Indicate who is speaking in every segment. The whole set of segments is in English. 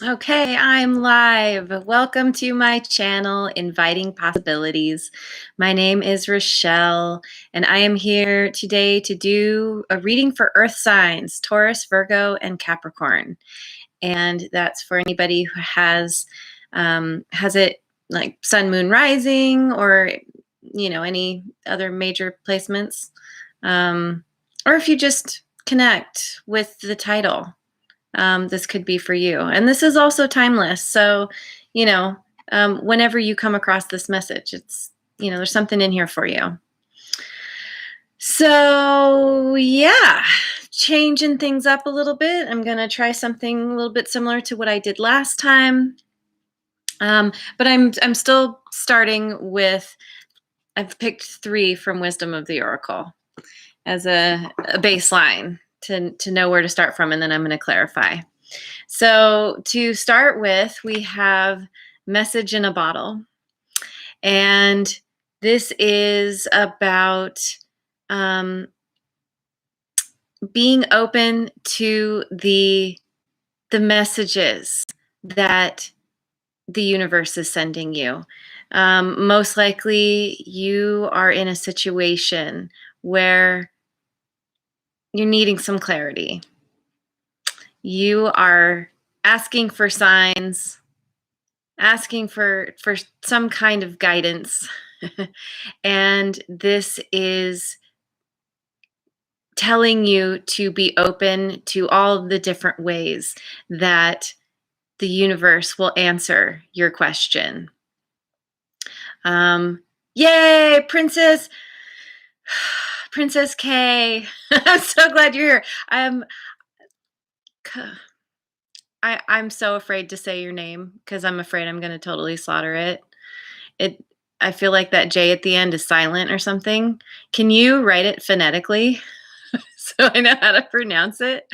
Speaker 1: Okay, I'm live. Welcome to my channel, Inviting Possibilities. My name is Rochelle, and I am here today to do a reading for Earth signs, Taurus, Virgo, and Capricorn. And that's for anybody who has it like Sun, Moon, Rising, or any other major placements, or if you just connect with the title. This could be for you. And this is also timeless. So, whenever you come across this message, there's something in here for you. So, yeah, changing things up a little bit. I'm going to try something a little bit similar to what I did last time. But I'm still starting with, I've picked 3 from Wisdom of the Oracle as a baseline to know where to start from, and then I'm going to clarify. So to start with, we have Message in a Bottle. And this is about being open to the messages that the universe is sending you. Most likely you are in a situation where you're needing some clarity. You are asking for signs, asking for some kind of guidance. And this is telling you to be open to all the different ways that the universe will answer your question. Yay, Princess K. I'm so glad you're here. I'm so afraid to say your name because I'm afraid I'm going to totally slaughter it. I feel like that J at the end is silent or something. Can you write it phonetically so I know how to pronounce it?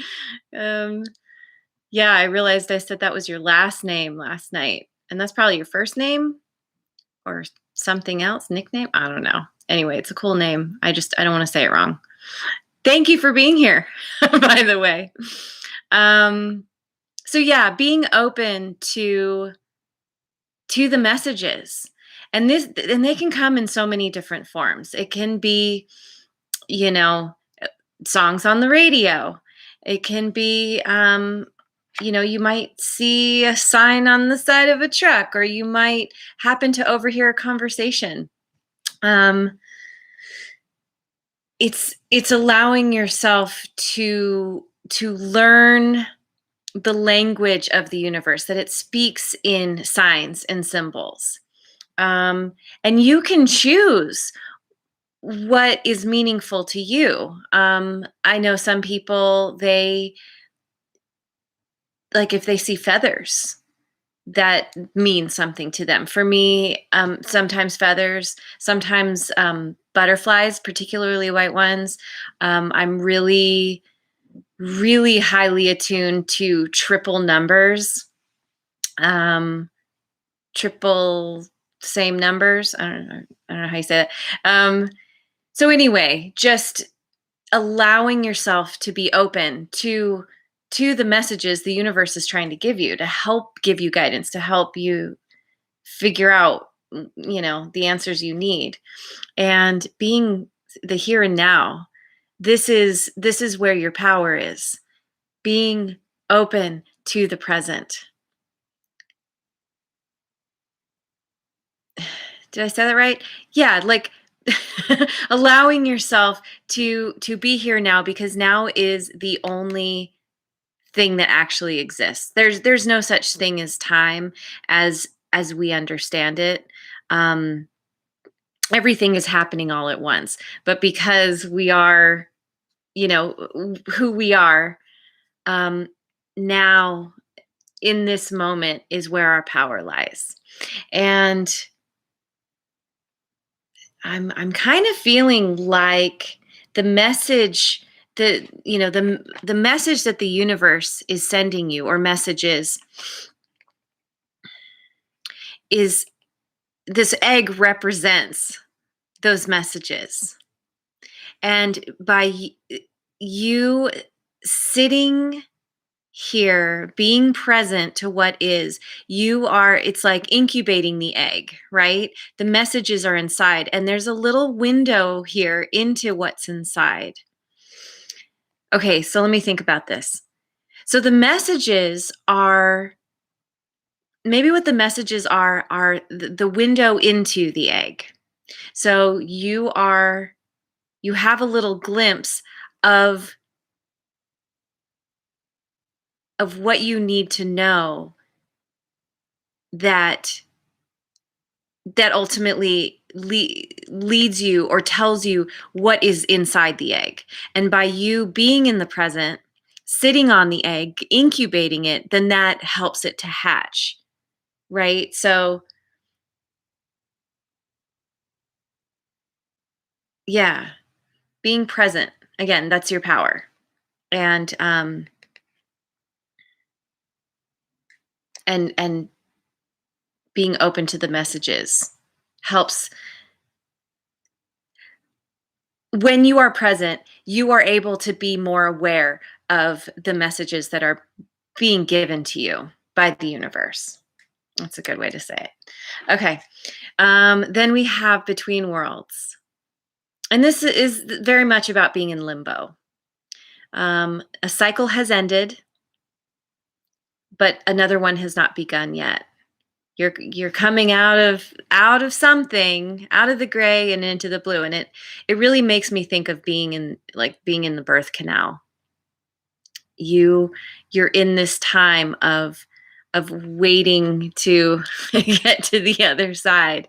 Speaker 1: Yeah, I realized I said that was your last name last night, and that's probably your first name or something else, nickname. I don't know. Anyway, it's a cool name. I don't want to say it wrong. Thank you for being here, by the way. So yeah, being open to the messages. And they can come in so many different forms. It can be, songs on the radio. It can be, you might see a sign on the side of a truck, or you might happen to overhear a conversation. It's allowing yourself to learn the language of the universe, that it speaks in signs and symbols. And you can choose what is meaningful to you. I know some people, if they see feathers, that means something to them. For me, sometimes feathers, sometimes butterflies, particularly white ones. I'm really, really highly attuned to triple numbers, triple same numbers. I don't know how you say that. So anyway, just allowing yourself to be open to the messages the universe is trying to give you, to help give you guidance, to help you figure out, the answers you need. And being the here and now, this is where your power is. Being open to the present. Did I say that right? Yeah, like allowing yourself to be here now, because now is the only thing that actually exists. There's no such thing as time as we understand it. Everything is happening all at once, but because we are, who we are, now in this moment is where our power lies. And I'm kind of feeling like the message the message that the universe is sending you, or messages, is this egg represents those messages. And by you sitting here, being present to what is. It's like incubating the egg, right? The messages are inside, and there's a little window here into what's inside. Okay, so let me think about this. So the messages are, maybe what the messages are the window into the egg. So you have a little glimpse of what you need to know that ultimately leads you or tells you what is inside the egg. And by you being in the present, sitting on the egg, incubating it, then that helps it to hatch, right? So yeah, being present, again, that's your power. And and being open to the messages helps. When you are present, you are able to be more aware of the messages that are being given to you by the universe. That's a good way to say it. Okay. Then we have Between Worlds. And this is very much about being in limbo. A cycle has ended, but another one has not begun yet. You're coming out of something, out of the gray and into the blue, and it really makes me think of being in the birth canal. You're in this time of waiting to get to the other side,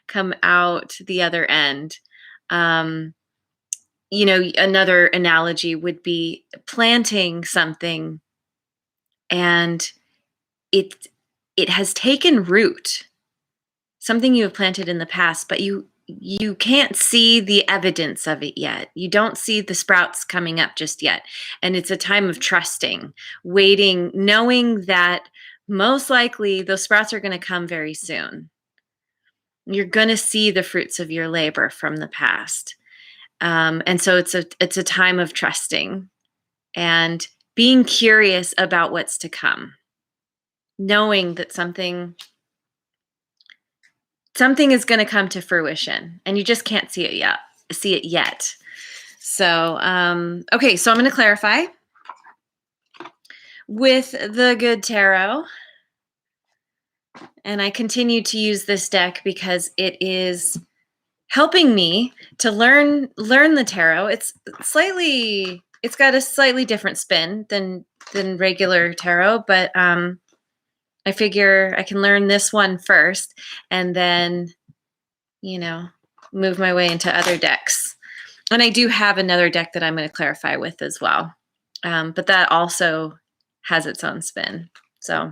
Speaker 1: come out the other end. Another analogy would be planting something, and it has taken root, something you have planted in the past, but you can't see the evidence of it yet. You don't see the sprouts coming up just yet. And it's a time of trusting, waiting, knowing that most likely those sprouts are going to come very soon. You're going to see the fruits of your labor from the past. And so it's a time of trusting and being curious about what's to come, knowing that something is going to come to fruition, and you just can't see it yet. So, okay, so I'm going to clarify with the Good Tarot, and I continue to use this deck because it is helping me to learn the tarot. It's got a slightly different spin than regular tarot, but I figure I can learn this one first and then, move my way into other decks. And I do have another deck that I'm going to clarify with as well. But that also has its own spin. So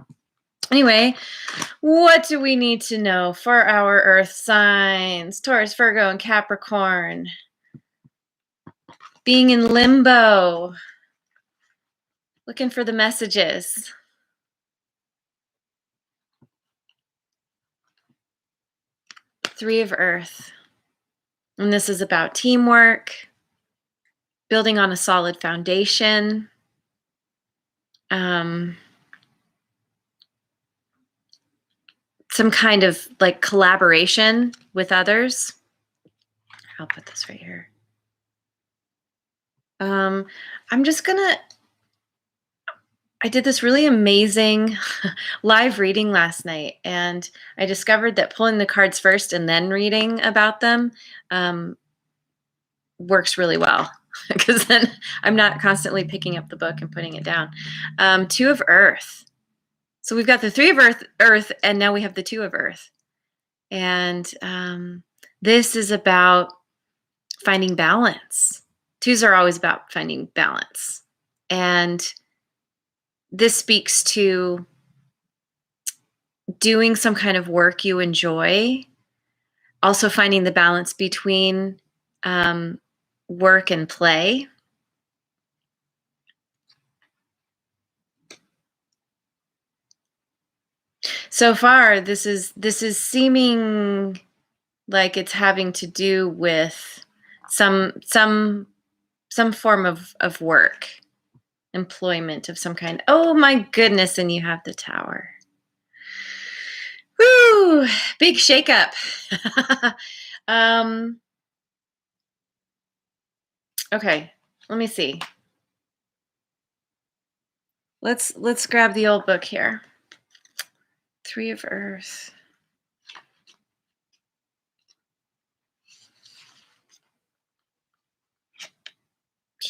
Speaker 1: anyway, what do we need to know for our earth signs? Taurus, Virgo, and Capricorn. Being in limbo. Looking for the messages. Three of Earth. And this is about teamwork, building on a solid foundation. Some kind of like collaboration with others. I'll put this right here. I did this really amazing live reading last night, and I discovered that pulling the cards first and then reading about them works really well, because then I'm not constantly picking up the book and putting it down. Two of Earth. So we've got the Three of Earth, and now we have the Two of Earth. And this is about finding balance. Twos are always about finding balance. And this speaks to doing some kind of work you enjoy, also finding the balance between work and play. So far, this is seeming like it's having to do with some form of work. employment of some kind. Oh my goodness, and you have the Tower. Woo! Big shakeup. Okay, let me see. Let's grab the old book here. Three of Earth.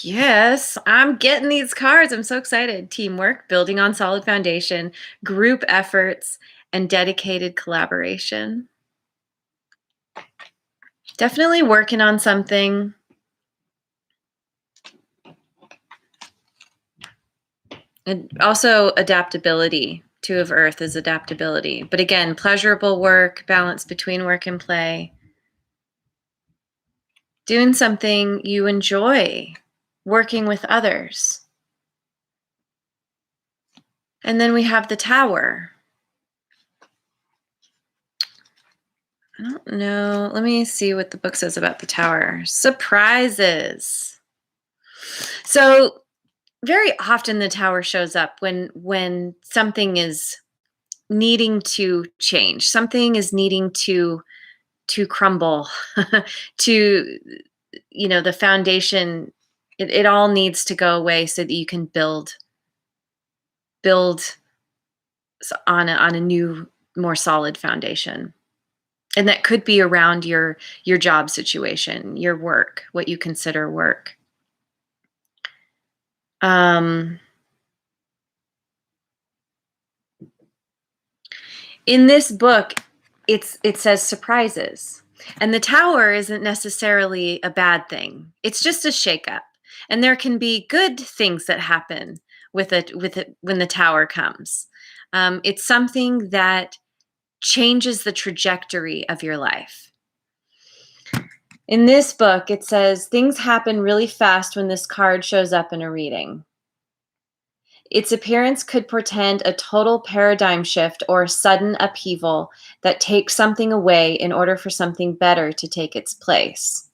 Speaker 1: Yes, I'm getting these cards. I'm so excited. Teamwork, building on solid foundation, group efforts, and dedicated collaboration. Definitely working on something. And also adaptability. Two of Earth is adaptability. But again, pleasurable work, balance between work and play. Doing something you enjoy, working with others. And then we have the Tower. I don't know. Let me see what the book says about the Tower. Surprises. So very often the Tower shows up when something is needing to change. Something is needing to crumble. To, the foundation, it all needs to go away so that you can build on a new, more solid foundation. And that could be around your job situation, your work, what you consider work. In this book, it says surprises. And the Tower isn't necessarily a bad thing. It's just a shakeup. And there can be good things that happen with it when the Tower comes. It's something that changes the trajectory of your life. In this book, it says things happen really fast when this card shows up in a reading. Its appearance could portend a total paradigm shift or a sudden upheaval that takes something away in order for something better to take its place.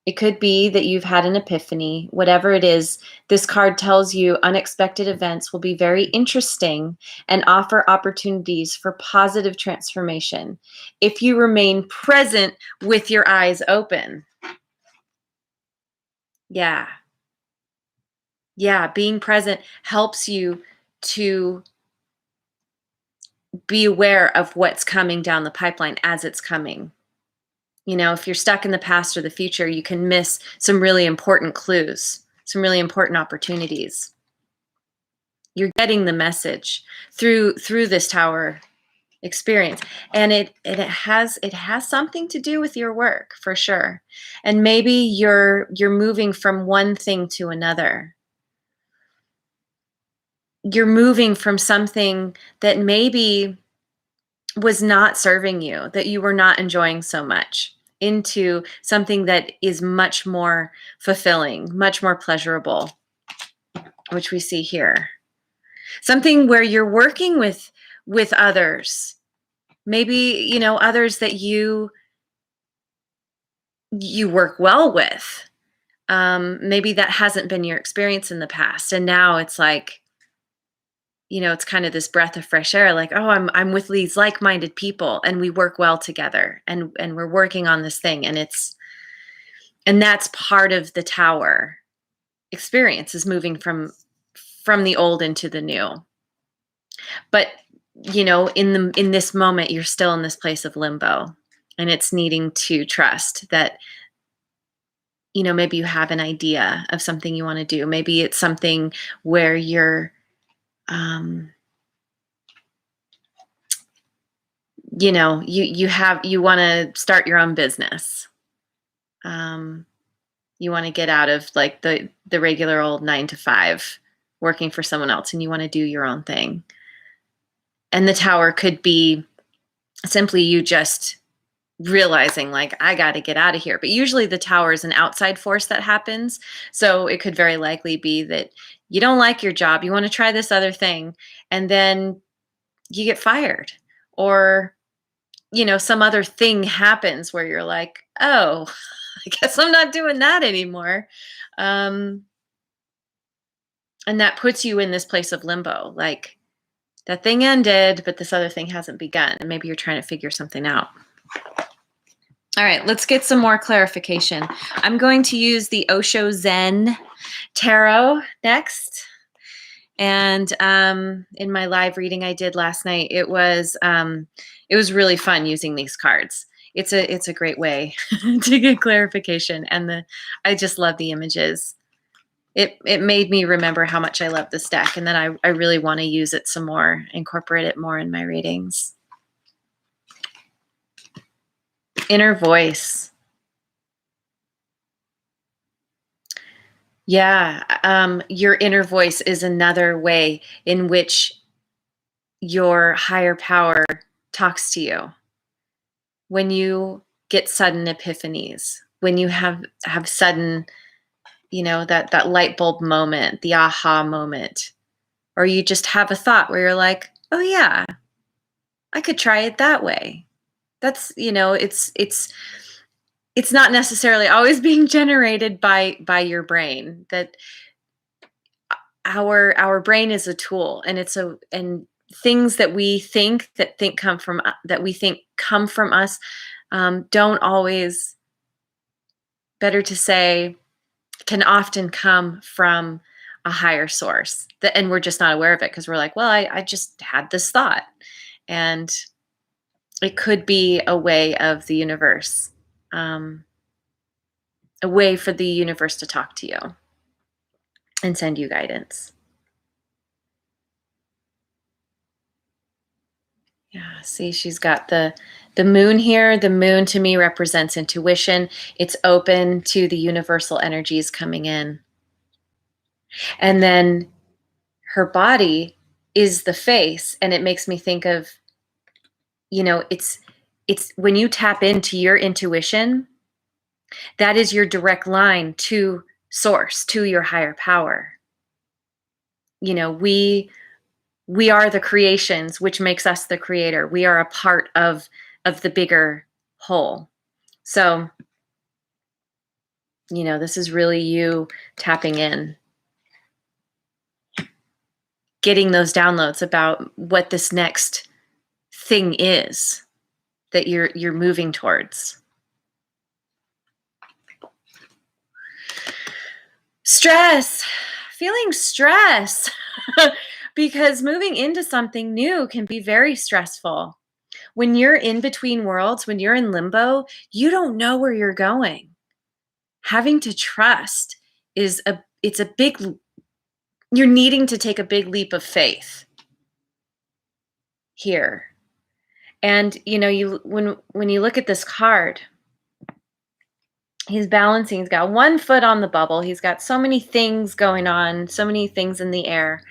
Speaker 1: It could be that you've had an epiphany. Whatever it is, this card tells you unexpected events will be very interesting and offer opportunities for positive transformation if you remain present with your eyes open. Yeah. Yeah, being present helps you to be aware of what's coming down the pipeline as it's coming. If you're stuck in the past or the future, you can miss some really important clues, some really important opportunities. You're getting the message through this Tower experience, and it has something to do with your work for sure. And maybe you're moving from one thing to another. You're moving from something that maybe was not serving you, that you were not enjoying so much, into something that is much more fulfilling, much more pleasurable, which we see here. Something where you're working with others, maybe, others that you work well with. Maybe that hasn't been your experience in the past, and now it's like, it's kind of this breath of fresh air, like, oh, I'm with these like-minded people and we work well together, and we're working on this thing, and that's part of the Tower experience, is moving from the old into the new. But in this moment, you're still in this place of limbo, and it's needing to trust that maybe you have an idea of something you want to do. Maybe it's something where you're you want to start your own business. You want to get out of like the regular old 9 to 5 working for someone else, and you want to do your own thing. And the Tower could be simply you just realizing, like, I got to get out of here. But usually the Tower is an outside force that happens. So it could very likely be that you don't like your job, you want to try this other thing, and then you get fired, or some other thing happens where you're like, oh, I guess I'm not doing that anymore. And And that puts you in this place of limbo. Like, that thing ended, but this other thing hasn't begun. And maybe you're trying to figure something out. All right, let's get some more clarification. I'm going to use the Osho Zen Tarot next. And in my live reading I did last night, it was really fun using these cards. It's a great way to get clarification, and I just love the images. It made me remember how much I love this deck, and then I really want to use it some more, incorporate it more in my readings. Inner voice. Yeah, your inner voice is another way in which your higher power talks to you. When you get sudden epiphanies, when you have sudden, that light bulb moment, the aha moment, or you just have a thought where you're like, oh yeah, I could try it that way. That's, it's not necessarily always being generated by your brain. That our brain is a tool, and and things that we think come from us don't always, better to say, can often come from a higher source, and we're just not aware of it because we're like, well, I just had this thought. And it could be a way of the universe, a way for the universe to talk to you and send you guidance. Yeah, see, she's got the moon here. The moon to me represents intuition. It's open to the universal energies coming in. And then her body is the face, and it makes me think of, it's when you tap into your intuition, that is your direct line to source, to your higher power. We are the creations, which makes us the creator. We are a part of the bigger whole. So, this is really you tapping in, getting those downloads about what this next thing is that you're moving towards. Stress, feeling stress, because moving into something new can be very stressful. When you're in between worlds, when you're in limbo, you don't know where you're going. Having to trust it's a big, you're needing to take a big leap of faith here. And when you look at this card, he's balancing. He's got one foot on the bubble. He's got so many things going on, so many things in the air.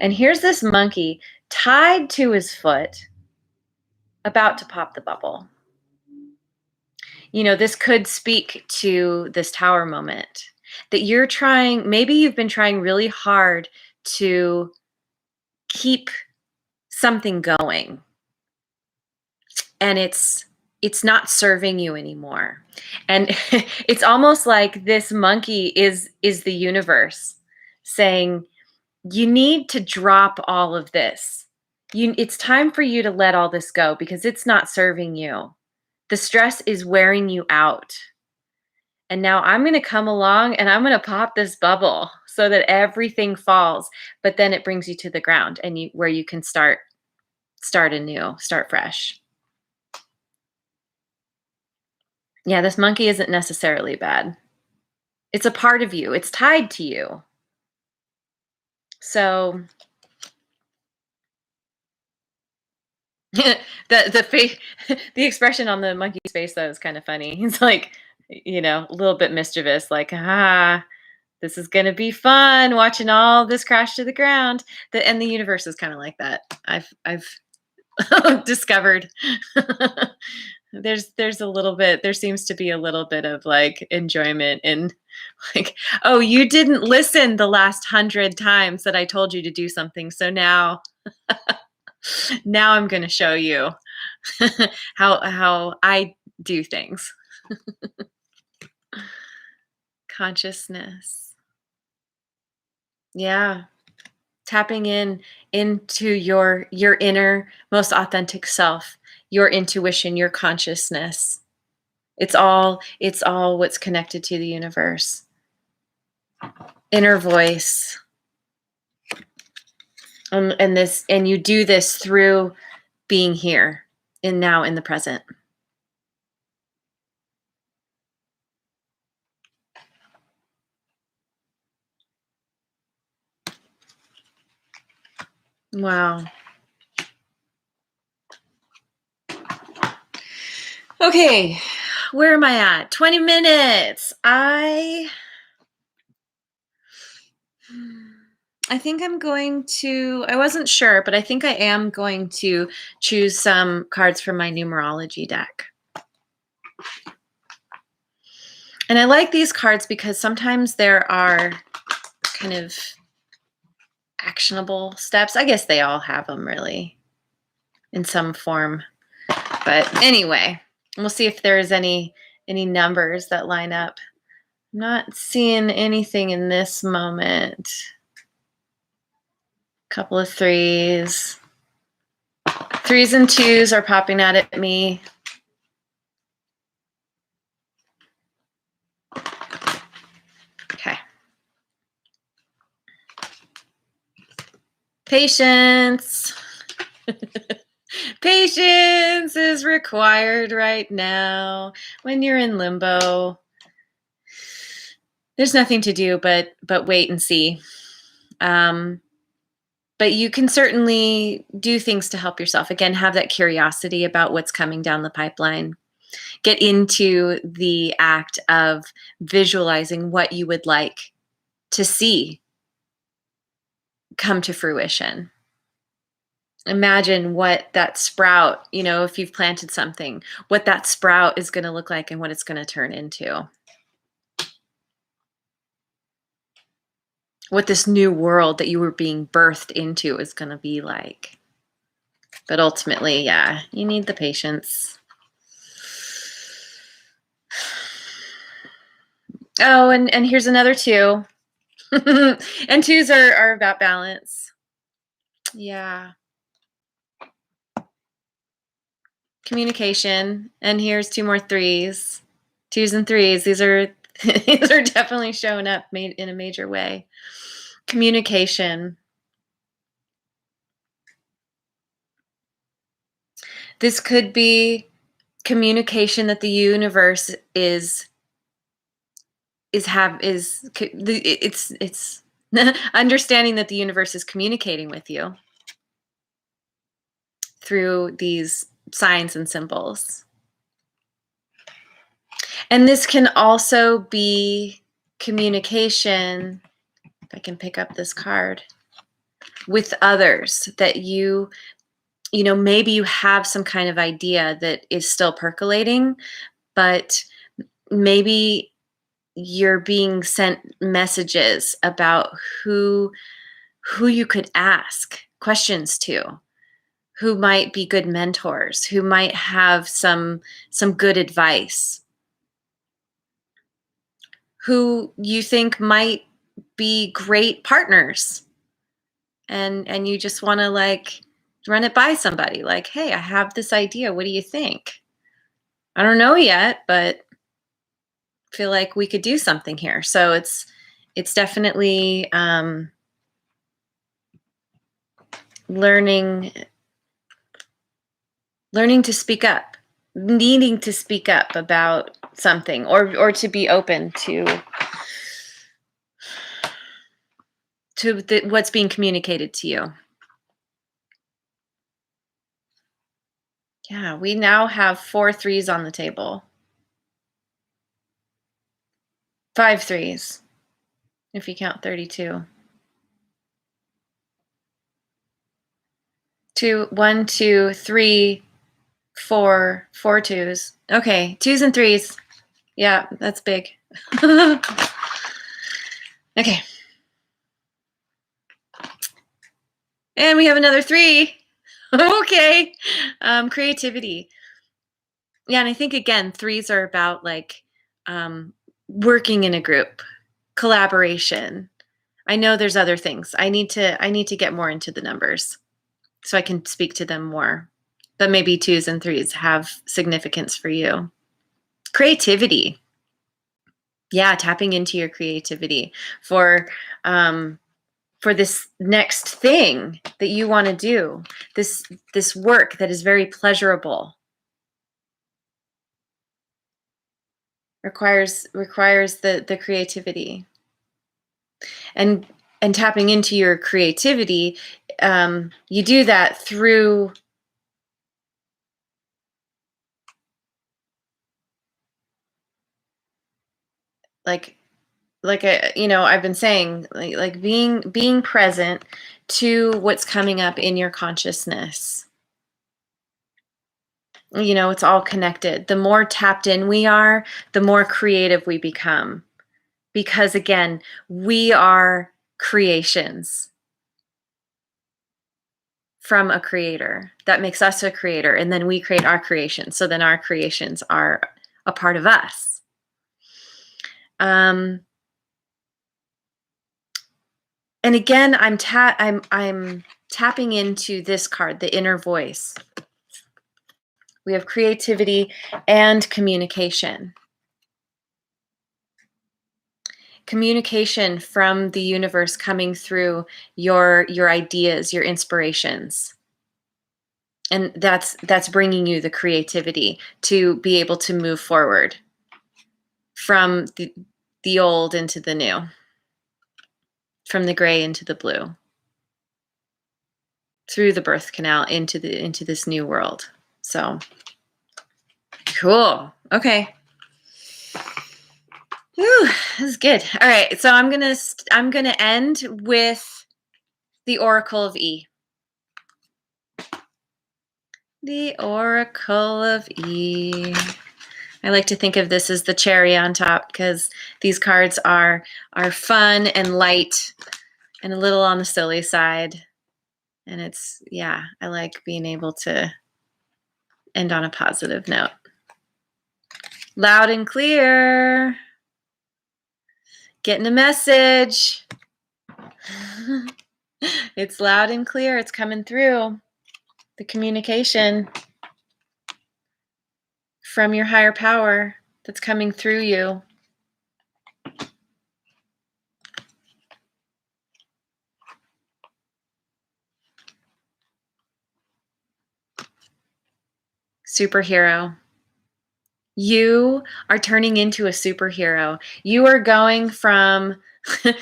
Speaker 1: And here's this monkey tied to his foot, about to pop the bubble. This could speak to this tower moment that maybe you've been trying really hard to keep something going, and it's not serving you anymore. And it's almost like this monkey is the universe saying, you need to drop all of this. It's time for you to let all this go, because it's not serving you. The stress is wearing you out. And now I'm going to come along and I'm going to pop this bubble so that everything falls, but then it brings you to the ground, and where you can start anew, start fresh. Yeah, this monkey isn't necessarily bad. It's a part of you. It's tied to you. So the face, the expression on the monkey's face, though, is kind of funny. He's like, a little bit mischievous, like, this is going to be fun watching all this crash to the ground. And the universe is kind of like that. I've discovered there seems to be a little bit of like enjoyment in, like, oh, you didn't listen the last 100 times that I told you to do something. So now I'm going to show you how I do things. Consciousness. Yeah. tapping into your inner, most authentic self, your intuition, your consciousness. It's all what's connected to the universe. Inner voice. And you do this through being here and now in the present. Wow. Okay, where am I at? 20 minutes. I think I'm going to, I wasn't sure, but I think I am going to choose some cards from my numerology deck. And I like these cards because sometimes there are kind of actionable steps. I guess they all have them really in some form. But anyway, we'll see if there's any numbers that line up. I'm not seeing anything in this moment. Couple of threes. Threes and twos are popping out at me. Okay. Patience. Patience is required right now when you're in limbo. There's nothing to do but wait and see. But you can certainly do things to help yourself. Again, have that curiosity about what's coming down the pipeline. Get into the act of visualizing what you would like to see come to fruition. Imagine what that sprout, if you've planted something, what that sprout is going to look like and what it's going to turn into. What this new world that you were being birthed into is going to be like. But ultimately, yeah, you need the patience. Oh, and here's another two. And twos are about balance. Yeah. Communication. And here's two more threes. Twos and threes. These are definitely showing up in a major way. Communication. This could be communication that the universe it's understanding that the universe is communicating with you through these signs and symbols. And this can also be communication, if I can pick up this card, with others that maybe you have some kind of idea that is still percolating, but maybe you're being sent messages about who you could ask questions to, who might be good mentors, who might have some good advice, who you think might be great partners, and you just want to run it by somebody, like, hey, I have this idea, what do you think? I don't know yet, but feel like we could do something here. So it's definitely learning to speak up, needing to speak up about something, or to be open to what's being communicated to you. Yeah, we now have 4 threes on the table. 5 threes, if you count 32. 1, 2, 3, 4 twos. Okay, twos and threes. Yeah, that's big. Okay. And we have another 3. Okay. Creativity. Yeah, and I think, again, threes are about working in a group, collaboration, I know there's other things. I need to get more into the numbers so I can speak to them more. But maybe 2s and 3s have significance for you. Creativity. Yeah, tapping into your creativity for this next thing that you want to do. This work that is very pleasurable. Requires the creativity. And tapping into your creativity, you do that through like I've been saying, like being present to what's coming up in your consciousness. It's all connected. The more tapped in we are, the more creative we become. Because again, we are creations from a creator. That makes us a creator. And then we create our creations. So then our creations are a part of us. And again, I'm tapping into this card, the inner voice. We have creativity and communication. Communication from the universe coming through your ideas, your inspirations. And that's bringing you the creativity to be able to move forward from the old into the new, from the gray into the blue, through the birth canal into this new world. So cool. Okay. Whew, this is good. All right, so I'm gonna end with the Oracle of E. The Oracle of E. I like to think of this as the cherry on top because these cards are fun and light and a little on the silly side. And I like being able to end on a positive note. Loud and clear. Getting a message. It's loud and clear. It's coming through. The communication from your higher power that's coming through you. Superhero. You are turning into a superhero. You are going from it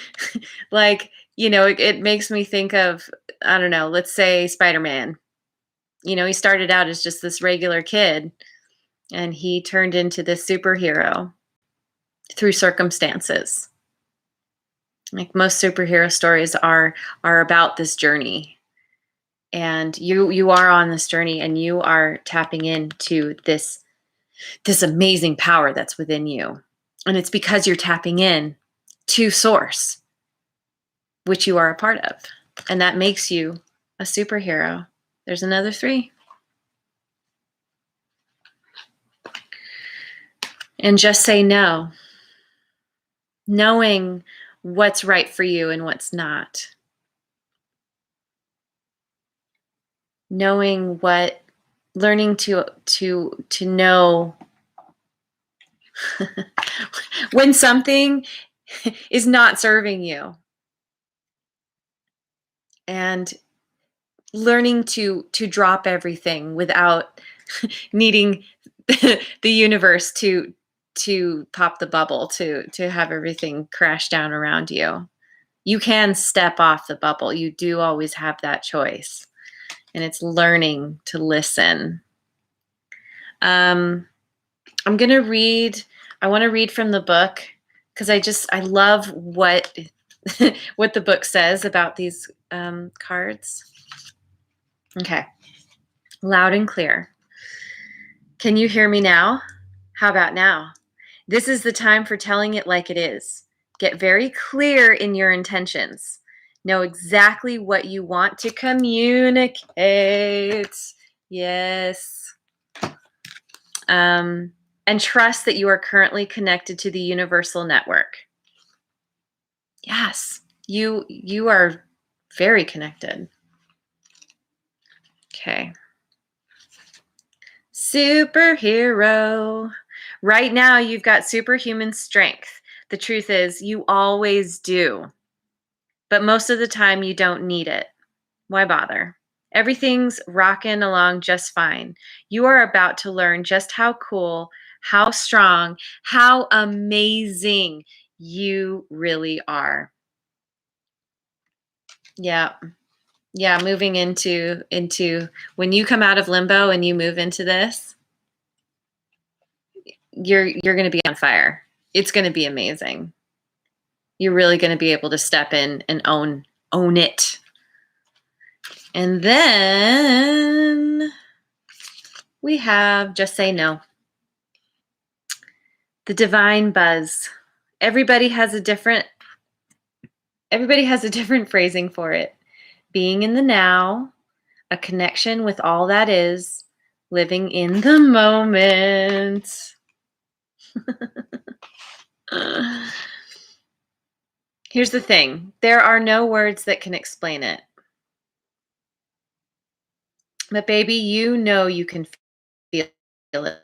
Speaker 1: makes me think of, I don't know, let's say Spider-Man. He started out as just this regular kid and he turned into this superhero through circumstances. Like most superhero stories are about this journey. And you are on this journey and you are tapping into this amazing power that's within you. And it's because you're tapping in to source, which you are a part of. And that makes you a superhero. There's another 3. And just say no. Knowing what's right for you and what's not. Learning to know when something is not serving you. And learning to drop everything without needing the universe to pop the bubble, to have everything crash down around you. You can step off the bubble. You do always have that choice. And it's learning to listen. I'm going to read, I want to read from the book because I love what what the book says about these cards. Okay. Loud and clear. Can you hear me now? How about now? This is the time for telling it like it is. Get very clear in your intentions. Know exactly what you want to communicate. Yes. And trust that you are currently connected to the universal network. Yes. You are very connected. Okay. Superhero. Right now, you've got superhuman strength. The truth is, you always do. But most of the time, you don't need it. Why bother? Everything's rocking along just fine. You are about to learn just how cool, how strong, how amazing you really are. Yeah. Yeah, moving into when you come out of limbo and you move into this, you're going to be on fire. It's going to be amazing. You're really going to be able to step in and own it. And then we have just say no. The divine buzz. Everybody has a different phrasing for it. Being in the now, a connection with all that is, living in the moment. Here's the thing. There are no words that can explain it. But baby, you know you can feel it.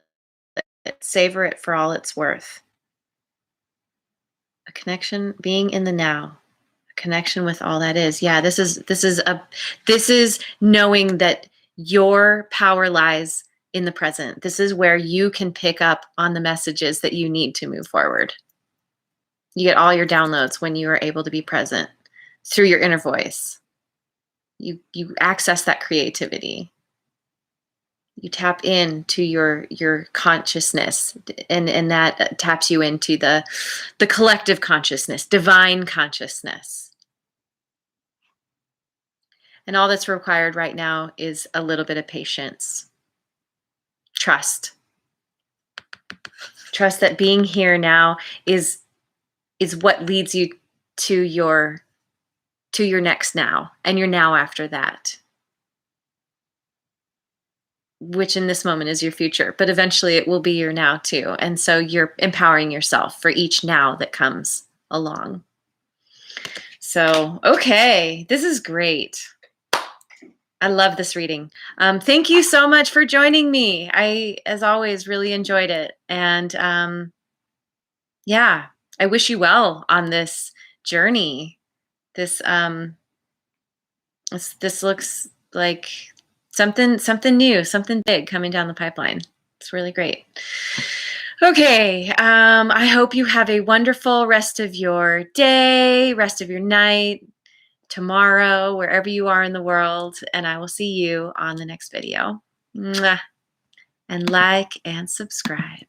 Speaker 1: Savor it for all it's worth. A connection, being in the now, a connection with all that is. Yeah, this is knowing that your power lies in the present. This is where you can pick up on the messages that you need to move forward. You get all your downloads when you are able to be present through your inner voice. You access that creativity. You tap into your consciousness, and that taps you into the collective consciousness, divine consciousness. And all that's required right now is a little bit of patience. Trust that being here now is what leads you to your next now, and your now after that, which in this moment is your future, but eventually it will be your now too. And so you're empowering yourself for each now that comes along. So, okay, this is great. I love this reading. Thank you so much for joining me. I, as always, really enjoyed it. And yeah, I wish you well on this journey. This looks like something new, something big coming down the pipeline. It's really great. Okay, I hope you have a wonderful rest of your day, rest of your night, tomorrow, wherever you are in the world, and I will see you on the next video. Mwah. And like and subscribe.